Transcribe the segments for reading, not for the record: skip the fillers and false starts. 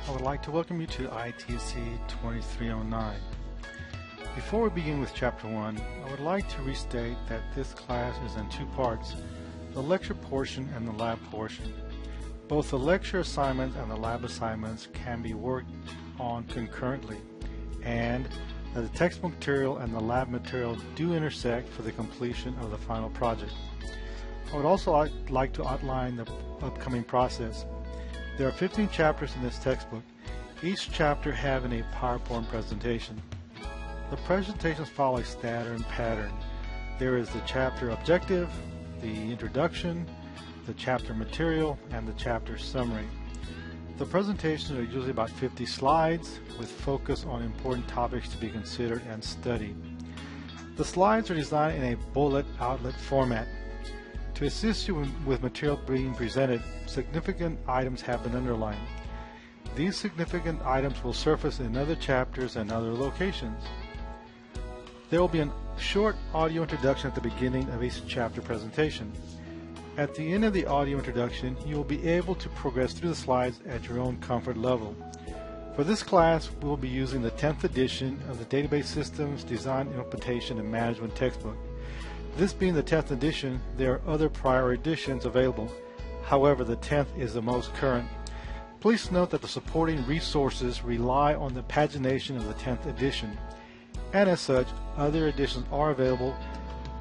I would like to welcome you to ITC 2309. Before we begin with Chapter 1, I would like to restate that this class is in two parts, the lecture portion and the lab portion. Both the lecture assignments and the lab assignments can be worked on concurrently, and that the textbook material and the lab material do intersect for the completion of the final project. I would also like to outline the upcoming process. There are 15 chapters in this textbook, each chapter having a PowerPoint presentation. The presentations follow a standard pattern. There is the chapter objective, the introduction, the chapter material, and the chapter summary. The presentations are usually about 50 slides with focus on important topics to be considered and studied. The slides are designed in a bullet outlet format. To assist you with material being presented, significant items have been underlined. These significant items will surface in other chapters and other locations. There will be a short audio introduction at the beginning of each chapter presentation. At the end of the audio introduction, you will be able to progress through the slides at your own comfort level. For this class, we will be using the 10th edition of the Database Systems Design, Implementation, and Management textbook. This being the 10th edition, there are other prior editions available. However, the 10th is the most current. Please note that the supporting resources rely on the pagination of the 10th edition, and as such, other editions are available,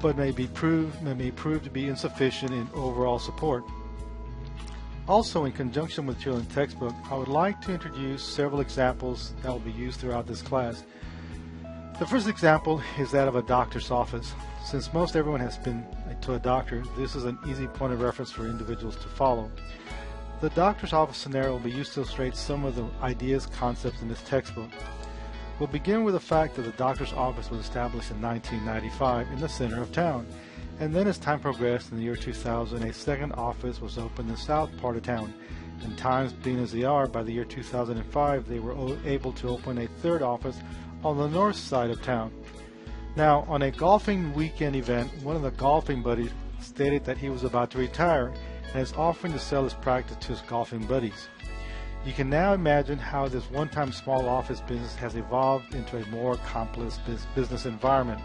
but may prove to be insufficient in overall support. Also, in conjunction with material in the textbook, I would like to introduce several examples that will be used throughout this class. The first example is that of a doctor's office. Since most everyone has been to a doctor, this is an easy point of reference for individuals to follow. The doctor's office scenario will be used to illustrate some of the ideas, concepts in this textbook. We'll begin with the fact that the doctor's office was established in 1995 in the center of town, and then as time progressed in the year 2000, a second office was opened in the south part of town. And times being as they are, by the year 2005 they were able to open a third office on the north side of town. Now, on a golfing weekend event, one of the golfing buddies stated that he was about to retire and is offering to sell his practice to his golfing buddies. You can now imagine how this one-time small office business has evolved into a more complex business environment.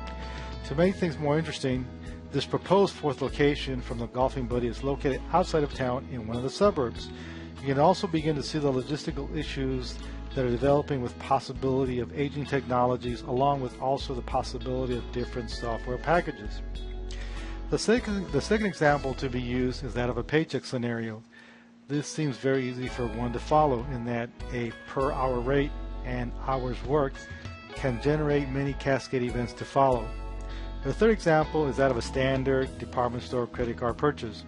To make things more interesting, this proposed fourth location from the golfing buddy is located outside of town in one of the suburbs. You can also begin to see the logistical issues that are developing with possibility of aging technologies, along with also the possibility of different software packages. The second example to be used is that of a paycheck scenario. This seems very easy for one to follow in that a per hour rate and hours worked can generate many cascade events to follow. The third example is that of a standard department store credit card purchase,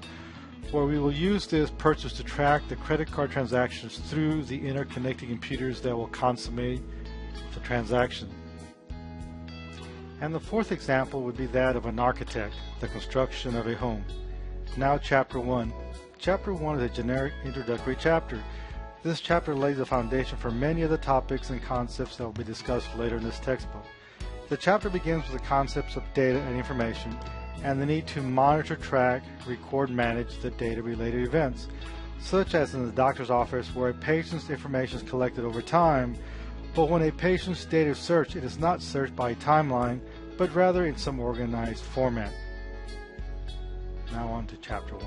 where we will use this purchase to track the credit card transactions through the interconnected computers that will consummate the transaction. And the fourth example would be that of an architect, the construction of a home. Now Chapter 1. Chapter 1 is a generic introductory chapter. This chapter lays the foundation for many of the topics and concepts that will be discussed later in this textbook. The chapter begins with the concepts of data and information, and the need to monitor, track, record, manage the data-related events, such as in the doctor's office where a patient's information is collected over time, but when a patient's data is searched, it is not searched by a timeline, but rather in some organized format. Now on to Chapter 1.